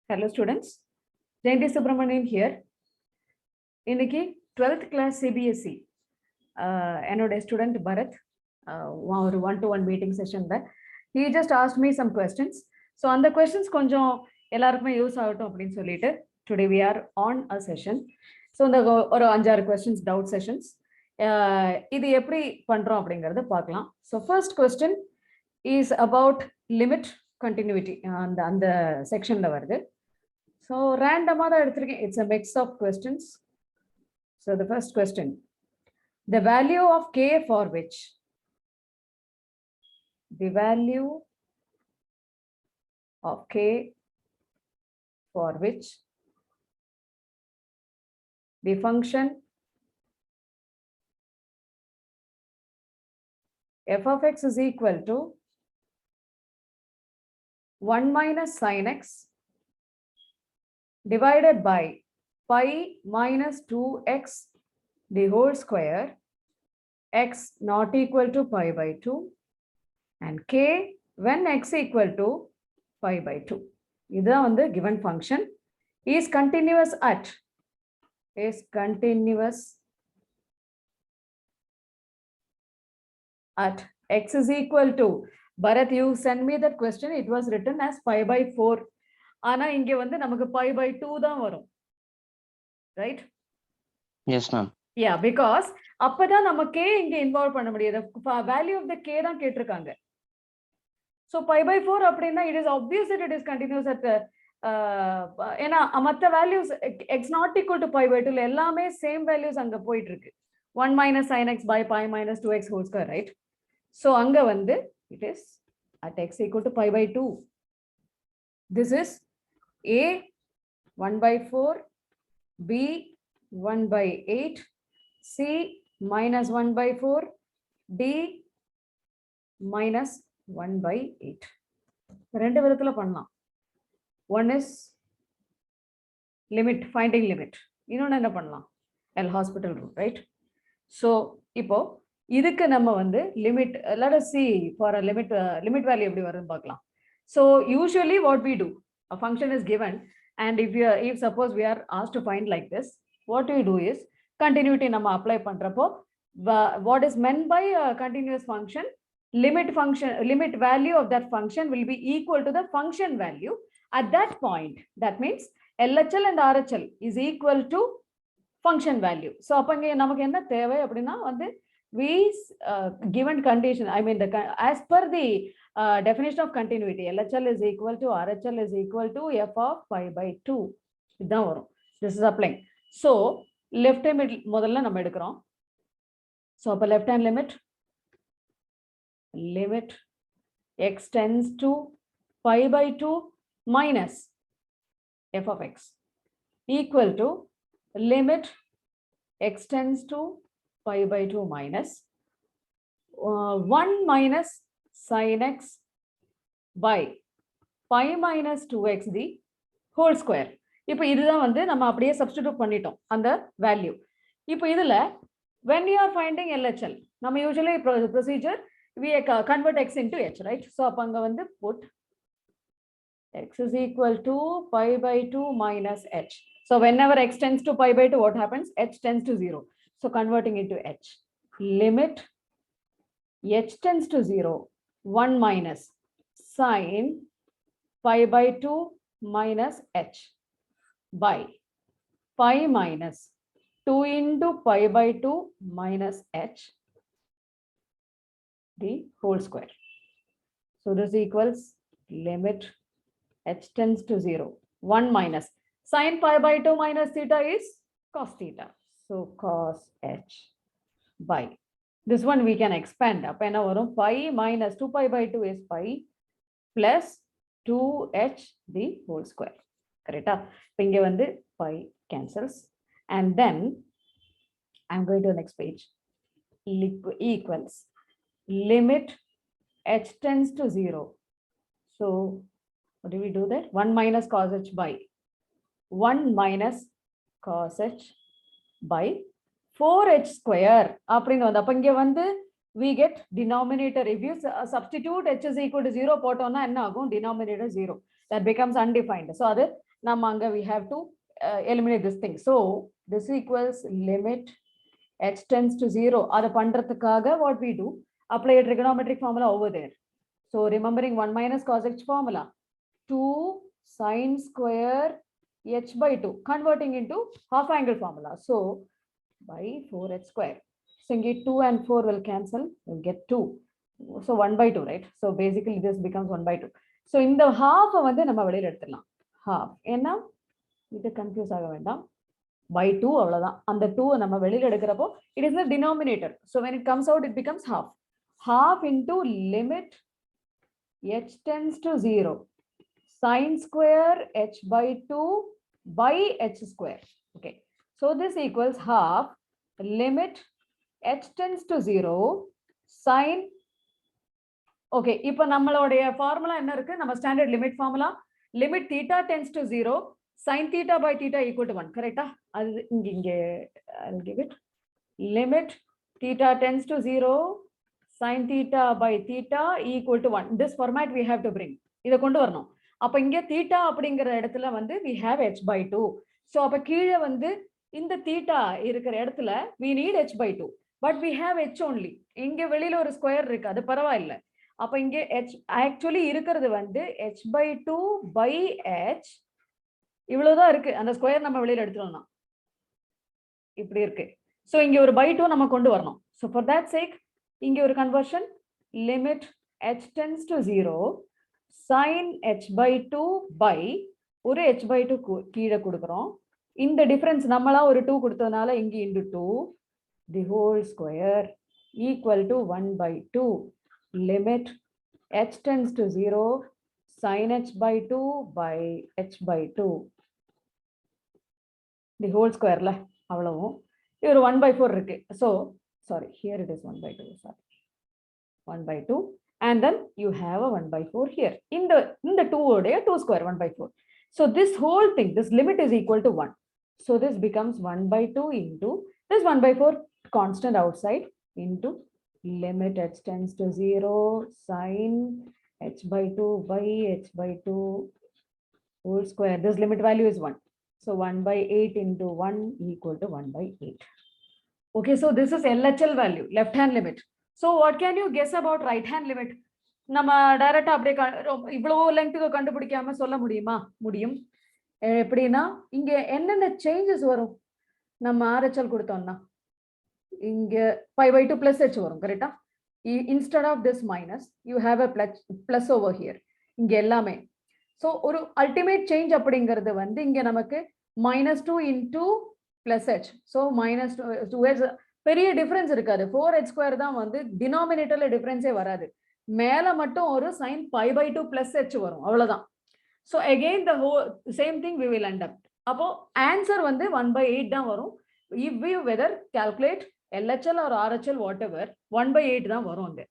Hello students, Jayanthi Subramanain here. இன்னைக்கு 12th class CBSE என்னோட student Bharat ஒரு 1-to-1 meeting session he just asked me some questions. So அந்த questions கொஞ்சம் எல்லாருக்குமே use ஆகட்டும் அப்படின்னு சொல்லிட்டு today we are on a session. So இந்த ஒரு 5-6 questions doubt sessions இது எப்படி பண்றோம் அப்படிங்கறத பார்க்கலாம். So first question is about limit continuity அந்த செக்ஷன்ல வருது. So randomly it's a mix of questions. So the first question, the value of k for which the value of k for which the function f of x is equal to 1 minus sin x divided by pi minus 2x the whole square, x not equal to pi by 2, and k when x equal to pi by 2. This is the given function is continuous at x is equal to, Bharat, you send me that question, it was written as pi by 4. ஆனா இங்க வந்து நமக்கு pi by 2 தான் வரும், right? Yes ma'am. Yeah, because அப்பதான் நம்ம k இங்க involve பண்ண முடியாது, value of the k தான் கேட்டிருக்காங்க. So pi by 4 அப்படின்னா it is obvious that it is continuous at ஏன்னா மற்ற values x not equal to pi by 2 எல்லாமே same values அங்க போயிட்டு இருக்கு. 1 minus sin x by pi minus 2x whole square, right? So அங்க வந்து it is at x equal to pi by 2. This is a 1 by 4, b 1 by 8, c minus 1 by 4, d minus 1 by 8. ரெண்டு விதத்துல பண்ணலாம். One is limit, finding limit. இன்னொன்னு என்ன பண்ணலாம்? L hospital rule, right? So இப்போ இதுக்கு நம்ம வந்து limit, let us see for a limit value எப்படி வருதுன்னு பார்க்கலாம். So usually what we do, a function is given, and if suppose we are asked to find like this, what we do is continuity nama apply பண்றப்போ what is meant by a continuous function, limit value of that function will be equal to the function value at that point. That means LHL and RHL is equal to function value. So அப்ப இங்க நமக்கு என்ன தேவை அப்படினா வந்து we given condition, I mean as per the definition of continuity, LHL is equal to RHL is equal to f of pi by 2. இதான் வரும். This is applying. So left hand முதல்ல நம்ம எடுக்கிறோம். So அப்ப left hand limit x tends to pi by 2 minus f of x equal to limit x tends to pi by 2 minus 1 minus sin x by pi minus 2x the whole square. இப்போ இதுதான் வந்து நம்ம அப்படியே substitute பண்ணிட்டோம் அந்த value. இப்போ இதுல when you are finding LHL, நம்ம usually procedure we convert x into h, right? So அப்ப அங்க வந்து put x is equal to pi by 2 minus h. So whenever x tends to pi by 2, what happens? H tends to 0. So converting into h, limit h tends to 0, 1 minus sin pi by 2 minus h by pi minus 2 into pi by 2 minus h the whole square. So this equals limit h tends to 0, 1 minus sin pi by 2 minus theta is cos theta. So cos h by this one we can expand up and over pi minus 2 pi by 2 is pi plus 2h the whole square. Correct? Inge vandu pi cancels, and then I'm going to the next page. Equals limit h tends to 0. So what do we do there? 1 minus cos h by 1 minus cos h by 4h square. அப்படின்னு வந்து அப்ப இங்க வந்து we get denominator. If you substitute h is equal to 0 போட்டோம்னா என்ன ஆகும்? Denominator 0. That becomes undefined. So அது நம்ம அங்க we have to eliminate this thing. So this equals limit h tends to 0. அதை பண்றதுக்காக what we do? Apply a trigonometric formula over there. So remembering 1 minus cos h formula, 2 sine square h by 2, converting into half angle formula. So by 4h square. So 2 and 4 will cancel, we'll get 2. So 1 by 2, right? So basically this becomes 1 by 2. So in the half வந்து நம்ம வெளியில எடுத்துடலாம். Half. ஏன்னா இது confuse ஆக வேண்டாம். By 2 அவ்வளவுதான். அந்த 2 நம்ம வெளியில எடுக்கிறப்போ it is the denominator. So when it comes out, it becomes half. Half into limit h tends to 0. Sine square h by 2 by h square. Okay. So this equals half limit h tends to 0 sine. Okay, இப்போ நம்மளுடைய formula என்ன இருக்கு? நம்ம standard limit formula, limit theta tends to 0 sin theta by theta equal to 1. கரெக்ட்டா? அது இங்க I'll give it. Limit theta tends to 0 sin theta by theta equal to 1. This format we have to bring. இத கொண்டு வரணும். அப்ப இங்க theta அப்படிங்கற இடத்துல வந்து we have h by 2. So அப்ப கீழே வந்து இந்த theta இருக்கிற இடத்துல we need h by 2. But we have h only. இங்க வெளியில ஒரு ஸ்கொயர் இருக்கு, அது பரவாயில்லை. அப்ப இங்க h actually இருக்கிறது வந்து h by 2 by h இவ்வளவுதான் இருக்கு. அந்த ஸ்கொயர் நம்ம வெளியில எடுத்துறோம்னா இப்படி இருக்கு. So இங்க ஒரு by 2 நம்ம கொண்டு வரணும். So for that sake இங்க ஒரு conversion, limit h tends to 0 sin h by 2 by ஒரு h by 2 கீழே கொடுக்கிறோம். இந்த டிஃபரன்ஸ் நம்மளா ஒரு 2 கொடுத்ததனால இங்க into 2 the whole square equal to 1 by 2. Limit h tends to 0 sin h by 2 by h by 2. The whole square la அவ்வளவும். இது 1 by 4 இருக்கு. So sorry, here it is 1 by 2. Sorry, 1 by 2, and then you have a 1 by 4 here. In the 2 odeya 2 square 1 by 4. So this whole thing, this limit is equal to 1. So this becomes 1 by 2 into this 1 by 4 constant outside into limit h tends to 0 sin h by 2 by h by 2 whole square. This limit value is 1. So 1 by 8 into 1 equal to 1 by 8. Okay, so this is LHL value, left hand limit. So what can you guess about right hand limit? நம்ம டைரக்டா அப்படியே இவ்வளவு லெங்க்த்துக்கு கண்டுபிடிக்காம சொல்ல முடியுமா? முடியும். எப்படின்னா இங்க என்னென்ன சேஞ்சஸ் வரும்? நம்ம RHL கொடுத்தோம்னா இங்க pi by 2 plus h வரும். கரெக்டா? Instead of this minus you have a plus over here. இங்க எல்லாமே. So ஒரு ultimate change அப்படிங்கிறது வந்து இங்க நமக்கு -2 into plus h. So -2h பெரிய டிஃபரன்ஸ் இருக்காது. 4h square தான் வந்து டினாமினேட்டர்ல டிஃபரன்ஸே வராது. மேல மட்டும் ஒரு sin pi by 2 plus h வரும். அவ்வளவுதான். So again the whole same thing we will end up. அப்போ answer வந்து 1 by 8 தான் வரும். If we whether calculate LHL or RHL whatever, 1 by 8 தான் வரும் அங்க.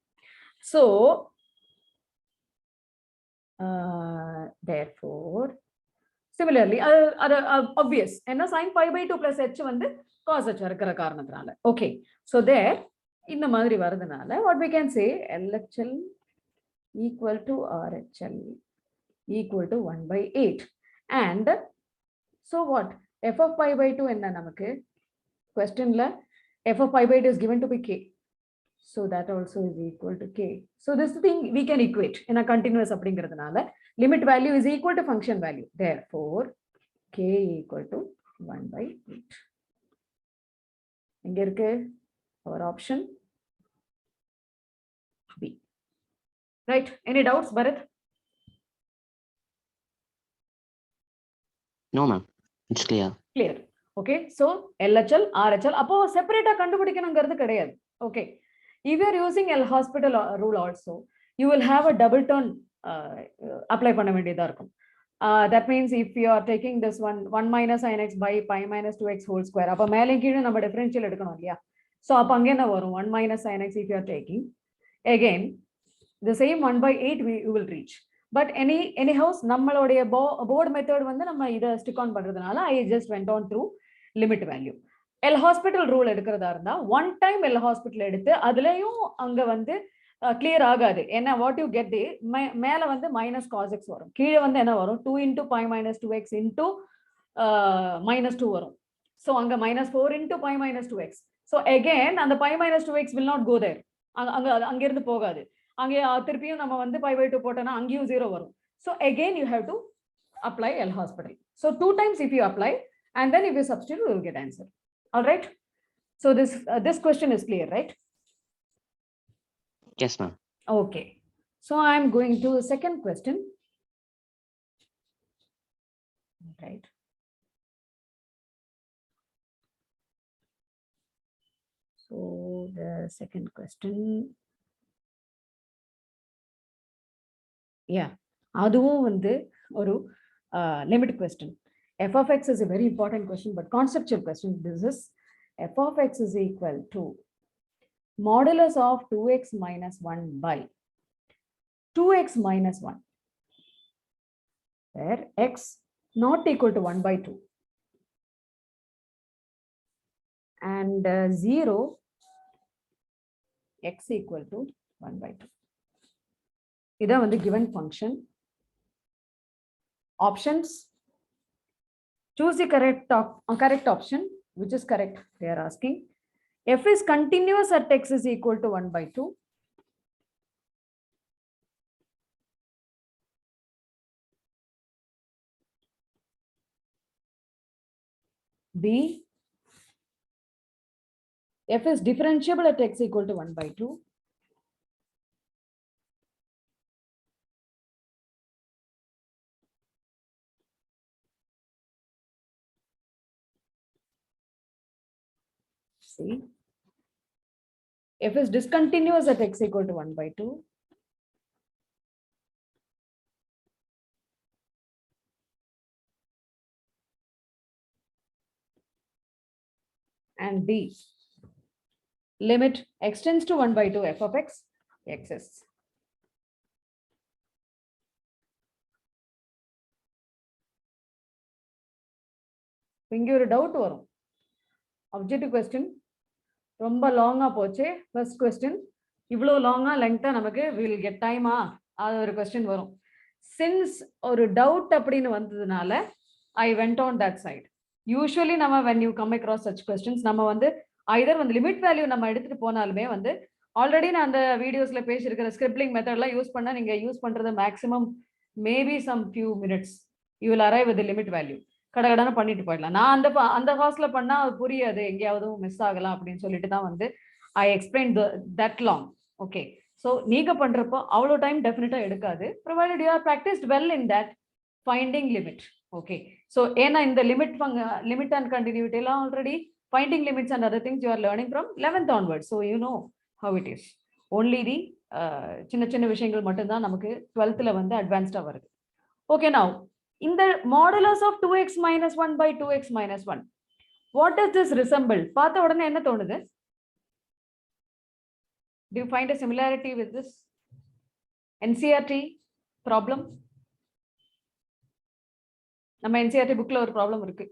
So therefore similarly obvious என்ன sin pi by 2 plus h வந்து cos h இருக்கிற காரணத்தினால. Okay, so there இந்த மாதிரி வரதுனால what we can say LHL equal to RHL equal to 1 by 8. And so what? F of pi by 2 என்ன நமக்கு questionல f of pi by 2 is given to be k. So that also is equal to k. So this thing we can equate in a continuous அப்படிங்கிறதுனால limit value is equal to function value. Therefore k equal to 1 by 8. இங்க இருக்கு our option B. Right? Any doubts, Bharat? No, ma'am. It's clear. Clear. Okay. So LHL, RHL, அப்போ செப்பரேட்டா கண்டுபிடிக்கணுங்கிறது கிடையாது. Okay. If you are using L hospital rule also, you will have a double turn apply பண்ண வேண்டியதா இருக்கும். That means if you are taking this 1 minus sin x by pi minus 2x whole square, அப்ப மேலே கீழே நம்ம differential எடுக்கணும் இல்லையா? So அப்ப அங்க என்ன வரும்? 1 minus sin x if you are taking. Again, the same 1 by 8 we will reach. But anyhow, நம்மளுடைய board method வந்து நம்ம இதை stick on பண்றதுனால I just went on through limit value. L hospital rule எடுக்கிறதா இருந்தா one time L hospital எடுத்து அதுலயும் அங்க வந்து கிளியர் ஆகாது. ஏன்னா what you get மேல வந்து minus cos x வரும், கீழே வந்து என்ன வரும் 2 into pi minus 2x into minus 2 வரும். So அங்க minus 4 into pi minus 2x. So again அந்த pi minus 2x will not go there. அங்க இருந்து போகாது. அங்கே திருப்பியும் நம்ம வந்து pi by 2 போட்டோம்னா அங்கேயும் 0 வரும். So again you have to apply L hospital. So 2 times if you apply and then if you substitute you will get answer. All right. So this question is clear, right? Yes, ma'am. Okay. So I am going to second question. Right. So the second question. Yeah. அதுவும் வந்து ஒரு limit question. F of x is a very important question, but conceptual question. This is f of x is equal to modulus of 2x minus 1 by 2x minus 1, where x not equal to 1 by 2 and 0 x equal to 1 by 2. இதான் வந்து given function. Options. Choose the correct option, which is correct. They are asking. F is continuous at x is equal to 1 by 2. B. F is differentiable at x equal to 1 by 2. C. F is discontinuous at x equal to 1 by 2. And D. Limit x tends to 1 by 2 f of x exists. இங்க ஒரு doubt வரும். Objective question ரொம்ப லாங்கா போச்சு. First question இவ்வளோ லாங்கா லெங்க்தா நமக்கு will get time அது ஒரு கொஸ்டின் வரும். சின்ஸ் ஒரு டவுட் அப்படின்னு வந்ததுனால I went on that side. Usually நம்ம when you come across such questions நம்ம வந்து either வந்து லிமிட் வேல்யூ நம்ம எடுத்துட்டு போனாலுமே வந்து ஆல்ரெடி நான் அந்த வீடியோஸ்ல பேசியிருக்கிற ஸ்கிரிப்லிங் மெத்தட்லாம் யூஸ் பண்ணா நீங்க யூஸ் பண்றது maximum maybe some few minutes you will arrive with limit value. கடகடான பண்ணிட்டு போயிடலாம். நான் அந்த ஹாஸ்ல பண்ணா அது புரியாது, எங்கேயாவது மிஸ் ஆகலாம் அப்படின்னு சொல்லிட்டு தான் வந்து I explain that long. Okay, so நீங்க பண்றப்போ அவ்வளோ டைம் டெஃபினட்டா எடுக்காது, provided you are practised well in that finding limit. Okay, so ஏன்னா இந்த லிமிட் அண்ட் கண்டினியூட்டி எல்லாம் already finding limits and other things you are learning from 11th onwards. So you know how it is. Only the சின்ன சின்ன விஷயங்கள் மட்டும்தான் நமக்கு 12th வந்து அட்வான்ஸ்டா வருது. Okay, now in the modulus of 2x minus 1 by 2x minus 1, what does this resemble? பார்த்த உடனே என்ன தோணுது? Do you find a similarity with this NCERT problem? நம்ம NCERT bookல ஒரு problem இருக்கு.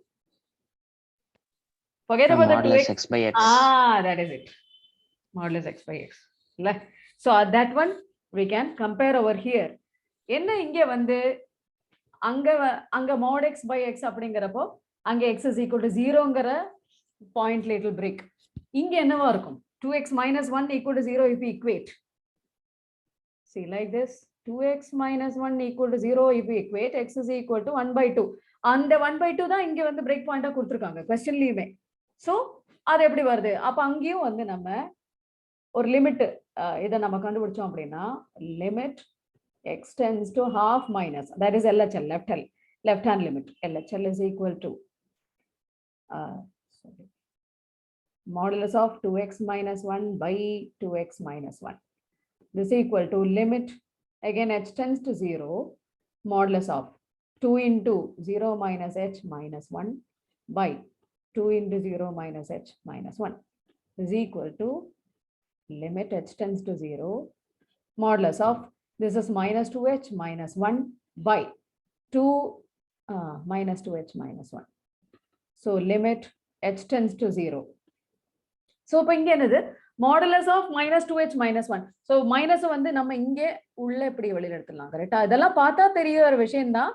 Forget about the 2x. X by x. That is it. Modulus x by x. So that one we can compare over here. என்ன இங்க வந்து அங்க mod x by x அப்படிங்கறப்போ அங்க x is equal to 0ங்கற point little break. இங்க என்னவா இருக்கும்? 2x minus 1 equal to 0 if we equate. See like this, 2x minus 1 equal to 0 if we equate, x is equal to 1 by 2. அந்த 1 by 2 தான் இங்க வந்து break பாயிண்டா கொடுத்திருக்காங்க क्वेश्चनலயுமே. சோ அது எப்படி வருது? அப்ப அங்கேயும் வந்து நம்ம ஒரு லிமிட் இத நம்ம கண்டுபிடிச்சோம் அப்படினா limit x tends to half minus, that is LHL, left hand limit. LHL is equal to modulus of 2x minus 1 by 2x minus 1. This is equal to limit, again h tends to 0, modulus of 2 into 0 minus h minus 1 by 2 into 0 minus h minus 1. This is equal to limit h tends to 0, modulus of, this is minus 2h minus 1 by 2 minus 2h minus 1. So limit h tends to 0. So இப்போ இங்க என்னது modulus of minus 2h minus 1. So minus வந்து நம்ம இங்கே உள்ள இப்படி வெளியில எடுத்துடலாம். கரெக்டா? இதெல்லாம் பார்த்தா தெரிய ஒரு விஷயம் தான்.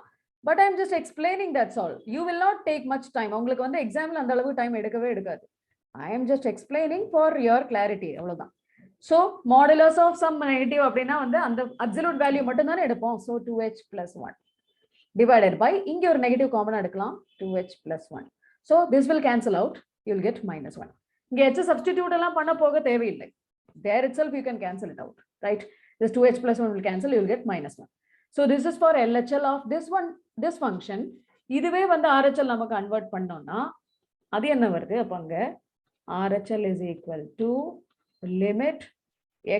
But I'm just explaining, that's all. You will not take much time. உங்களுக்கு வந்து எக்ஸாம்ல அந்த அளவுக்கு டைம் எடுக்கவே எடுக்காது. I am just explaining for your clarity. அவ்வளவுதான். So modulus of some negative அப்படின்னா வந்து அந்த absolute value மட்டும் தானே எடுப்போம். So 2h plus 1 divided by இங்க ஒரு negative common எடுக்கலாம் 2h plus 1. So this will cancel out. You'll get minus 1. இங்க h substitute எல்லாம் பண்ண போக தேவையில்லை. There itself you can cancel it out, right? This 2h plus 1 will cancel. You'll get minus 1. So this is for LHL of this function. இதுவே வந்து RHL நம்ம convert பண்ணோம்னா அது என்ன வருது? அப்ப அங்க RHL is equal to limit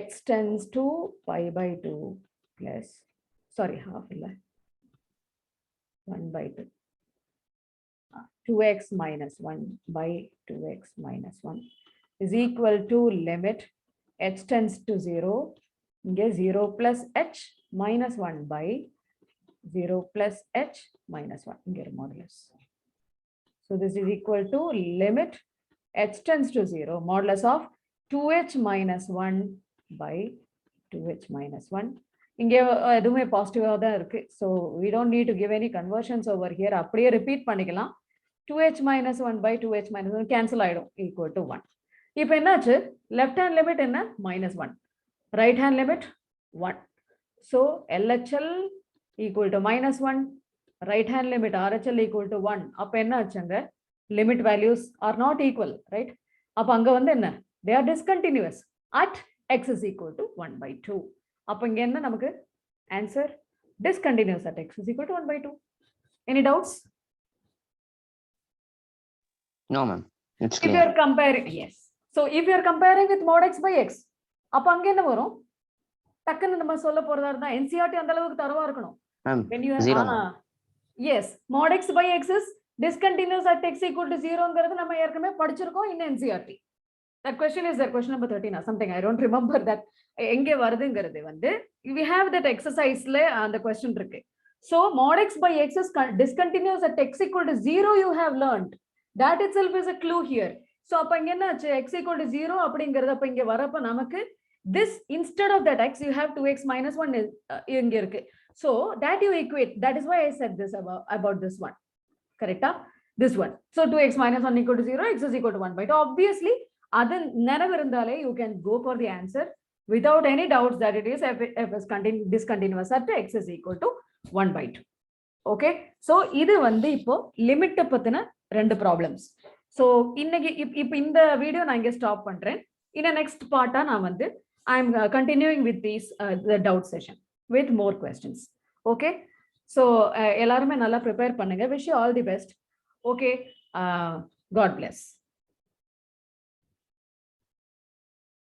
x tends to pi by 2 plus, sorry, half இல்ல 1 by 2. 2x minus 1 by 2x minus 1 is equal to limit h tends to 0. இங்கே 0 plus h minus 1 by 0 plus h minus 1. இங்கே ஒரு modulus. So this is equal to limit h tends to 0 modulus of 2h minus 1 by 2h minus 1. இங்கே எதுவுமே பாசிட்டிவா தான் இருக்கு. So we don't need to give any conversions over here. அப்படியே repeat பண்ணிக்கலாம். 2h minus 1 by 2h minus 1 cancel ஆயிடும், equal to 1. இப்போ என்னாச்சு? லெஃப்ட் ஹேண்ட் லிமிட் என்ன? minus 1. Right hand limit 1. So LHL equal to minus 1. Right hand limit RHL equal to 1. அப்போ என்ன ஆச்சுங்க? Limit values are not equal, right? அப்போ அங்க வந்து என்ன? they are discontinuous at x is equal to 1 by 2. அப்போ இங்க என்ன நமக்கு answer? discontinuous at x is equal to 1 by 2. Any doubts? No, ma'am. It's If clear. you are comparing, yes. So if you are comparing with mod x by x, அப்ப அங்க என்ன வரும்? டக்குன்னு நம்ம சொல்ல போறதா இருந்தா NCERT அந்த அளவுக்கு தரவா இருக்கணும். Ma'am, When you 0, ma'am. Yes, mod x by x is discontinuous at x equal to 0ங்கிறது நம்ம ஏற்கனவே படிச்சிருக்கோம் in NCERT. That question is there, question number 13 or something. I don't remember that. எங்கே வருதுங்கிறது வந்து we have that exerciseல அந்த question இருக்கு. So mod x by x is discontinuous at x equal to 0 you have learned. That itself is a clue here. So அப்ப இங்க என்னாச்சு? x equal to 0 அப்படிங்கிறது அப்ப இங்க வரப்ப நமக்கு this instead of that x you have 2x minus 1 இங்க இருக்கு. So that you equate. That is why I said this about this one. Correct? This one. So 2x minus 1 equal to 0, x is equal to 1 by 2. Obviously, அது நினைவு இருந்தாலே you can go for the answer without any doubts that it is f is discontinuous at x is equal to 1 by 2. Okay? So இது வந்து இப்போ limit பத்தின ரெண்டு problems. So இன்னைக்கு இப்போ இந்த வீடியோ நான் இங்கே ஸ்டாப் பண்றேன். இந்த நெக்ஸ்ட் பார்ட்டா நான் வந்து I am continuing with these doubt session with more questions. Okay, so எல்லாருமே நல்லா ப்ரிப்பேர் பண்ணுங்க. Wish you all the best. Okay, God bless.